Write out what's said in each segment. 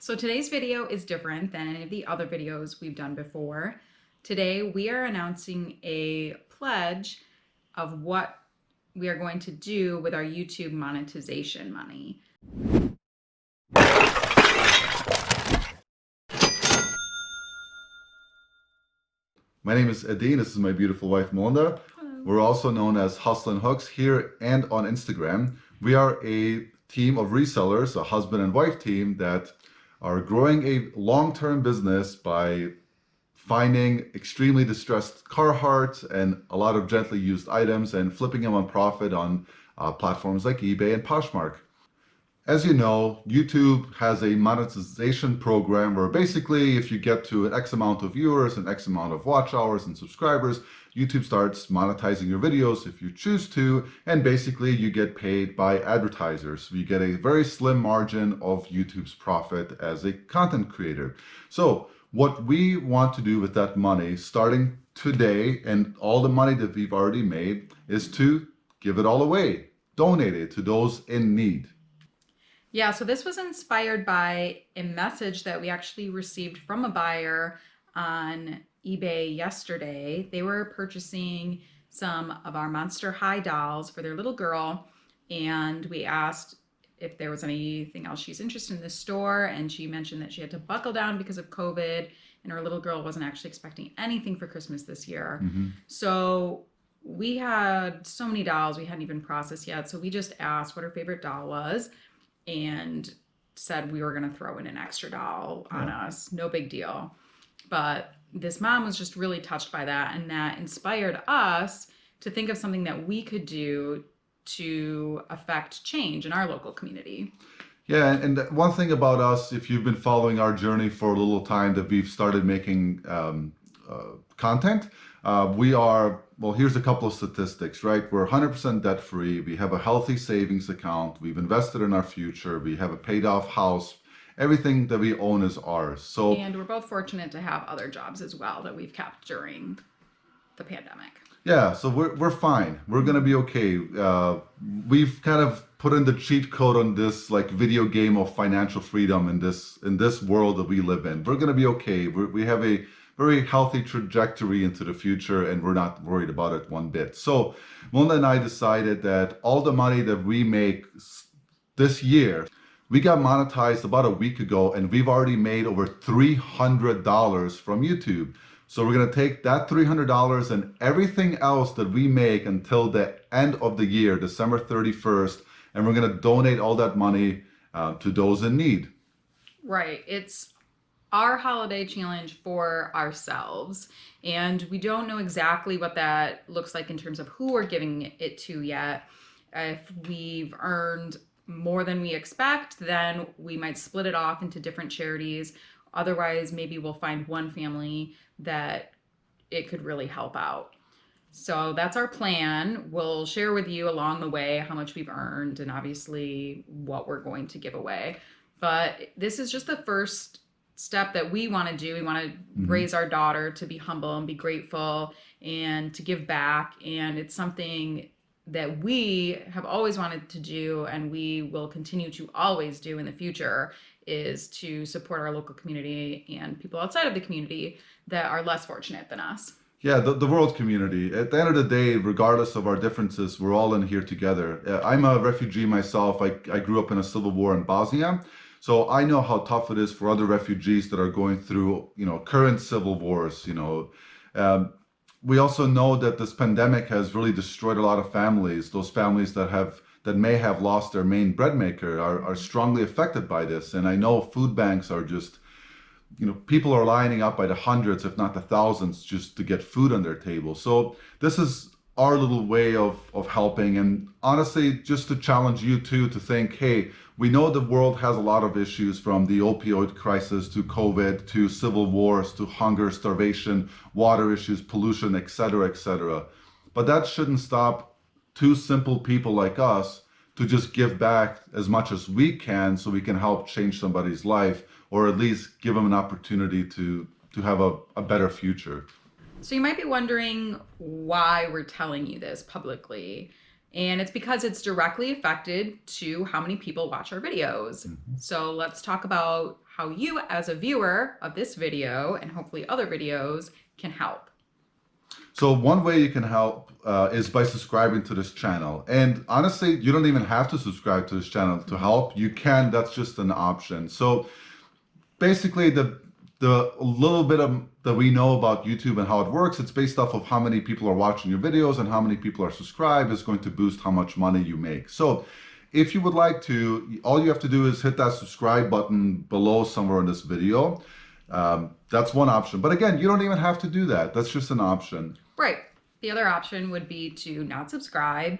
So today's video is different than any of the other videos we've done before. Today we are announcing a pledge of what we are going to do with our YouTube monetization money. My name is Edine. This is my beautiful wife, Melinda. Hello. We're also known as Hustlin' Hooks here and on Instagram. We are a team of resellers, a husband and wife team that are growing a long-term business by finding extremely distressed Carhartt and a lot of gently used items and flipping them on profit on platforms like eBay and Poshmark. As you know, YouTube has a monetization program where basically if you get to an X amount of viewers and X amount of watch hours and subscribers, YouTube starts monetizing your videos if you choose to, and basically you get paid by advertisers. So you get a very slim margin of YouTube's profit as a content creator. So what we want to do with that money starting today and all the money that we've already made is to give it all away, donate it to those in need. Yeah, so this was inspired by a message that we actually received from a buyer on eBay yesterday. They were purchasing some of our Monster High dolls for their little girl, and we asked if there was anything else she's interested in the store, and she mentioned that she had to buckle down because of COVID, and her little girl wasn't actually expecting anything for Christmas this year. So we had so many dolls we hadn't even processed yet, so we just asked what her favorite doll was and said we were going to throw in an extra doll on us. No big deal. But this mom was just really touched by that, and that inspired us to think of something that we could do to affect change in our local community. Yeah, and one thing about us, if you've been following our journey for a little time, that we've started making content, well, here's a couple of statistics, right? We're 100% debt free. We have a healthy savings account. We've invested in our future. We have a paid off house. Everything that we own is ours. And we're both fortunate to have other jobs as well that we've kept during the pandemic. Yeah, so we're fine. We're gonna be okay. We've kind of put in the cheat code on this like video game of financial freedom in this world that we live in. We're gonna be okay. We have a very healthy trajectory into the future, and we're not worried about it one bit. So Melinda and I decided that all the money that we make this year, we got monetized about a week ago, and we've already made over $300 from YouTube. So we're gonna take that $300 and everything else that we make until the end of the year, December 31st, and we're gonna donate all that money to those in need. Right. It's our holiday challenge for ourselves, and we don't know exactly what that looks like in terms of who we're giving it to yet. If we've earned more than we expect, then we might split it off into different charities. Otherwise, maybe we'll find one family that it could really help out. So that's our plan. We'll share with you along the way how much we've earned and obviously what we're going to give away. But this is just the first step that we want to do. We want to raise our daughter to be humble and be grateful and to give back. And it's something that we have always wanted to do, and we will continue to always do in the future, is to support our local community and people outside of the community that are less fortunate than us. Yeah, the world community. At the end of the day, regardless of our differences, we're all in here together. I'm a refugee myself. I grew up in a civil war in Bosnia. So I know how tough it is for other refugees that are going through, current civil wars. We also know that this pandemic has really destroyed a lot of families. Those families that may have lost their main bread maker are strongly affected by this. And I know food banks are just, people are lining up by the hundreds, if not the thousands, just to get food on their table. So this is our little way of helping, and honestly, just to challenge you too, to think, hey, we know the world has a lot of issues, from the opioid crisis to COVID to civil wars to hunger, starvation, water issues, pollution, etc., etc. But that shouldn't stop two simple people like us to just give back as much as we can so we can help change somebody's life, or at least give them an opportunity to have a better future. So you might be wondering why we're telling you this publicly. And it's because it's directly affected to how many people watch our videos. So let's talk about how you as a viewer of this video and hopefully other videos can help. So one way you can help is by subscribing to this channel. And honestly, you don't even have to subscribe to this channel to help. You can, that's just an option. So basically the little bit of that we know about YouTube and how it works, it's based off of how many people are watching your videos and how many people are subscribed is going to boost how much money you make. So if you would like to, all you have to do is hit that subscribe button below somewhere in this video. That's one option. But again, you don't even have to do that. That's just an option. Right. The other option would be to not subscribe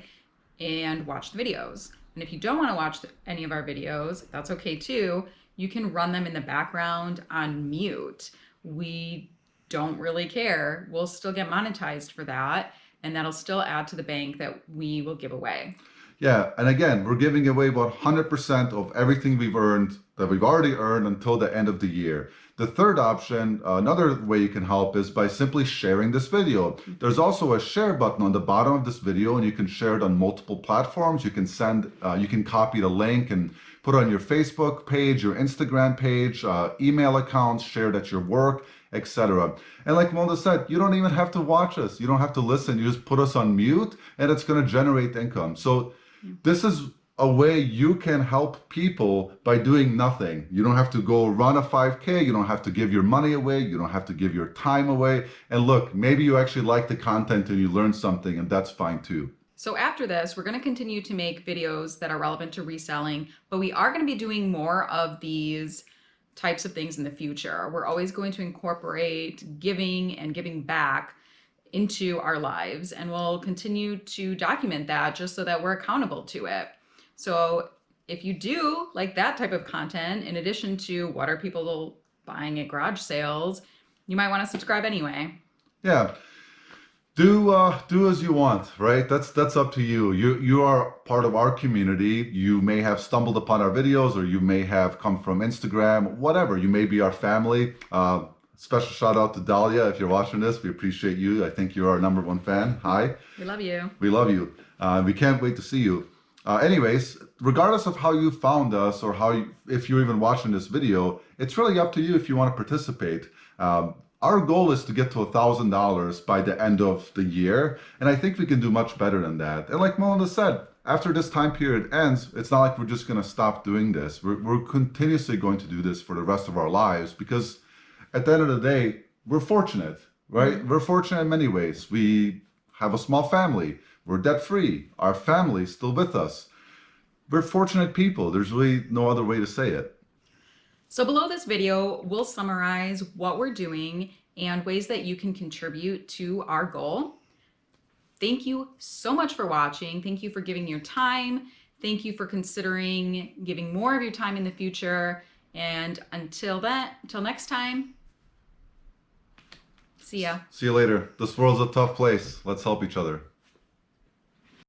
and watch the videos. And if you don't want to watch any of our videos, that's okay too. You can run them in the background on mute. We don't really care. We'll still get monetized for that, and that'll still add to the bank that we will give away. Yeah, and again, we're giving away about 100% of everything we've earned, that we've already earned until the end of the year. The third option, another way you can help is by simply sharing this video. There's also a share button on the bottom of this video, and you can share it on multiple platforms. You can you can copy the link and put it on your Facebook page, your Instagram page, email accounts, share it at your work, etc. And like Melinda said, you don't even have to watch us. You don't have to listen. You just put us on mute, and it's going to generate income. So this is a way you can help people by doing nothing. You don't have to go run a 5K. You don't have to give your money away. You don't have to give your time away. And look, maybe you actually like the content and you learn something, and that's fine too. So after this, we're going to continue to make videos that are relevant to reselling, but we are going to be doing more of these types of things in the future. We're always going to incorporate giving and giving back into our lives, and we'll continue to document that just so that we're accountable to it. So if you do like that type of content, in addition to what are people buying at garage sales, you might want to subscribe anyway. Yeah. Do as you want, right? That's up to you. You are part of our community. You may have stumbled upon our videos, or you may have come from Instagram, whatever. You may be our family. Special shout out to Dahlia. If you're watching this, we appreciate you. I think you're our #1 fan. Hi. We love you. We love you. We can't wait to see you. Anyways, regardless of how you found us or if you're even watching this video, it's really up to you if you want to participate. Our goal is to get to $1,000 by the end of the year, and I think we can do much better than that. And like Melinda said, after this time period ends, it's not like we're just going to stop doing this. We're continuously going to do this for the rest of our lives, because at the end of the day, we're fortunate, right? We're fortunate in many ways. We have a small family. We're debt-free. Our family's still with us. We're fortunate people. There's really no other way to say it. So below this video, we'll summarize what we're doing and ways that you can contribute to our goal. Thank you so much for watching. Thank you for giving your time. Thank you for considering giving more of your time in the future. And until next time, see ya. See you later. This world's a tough place. Let's help each other.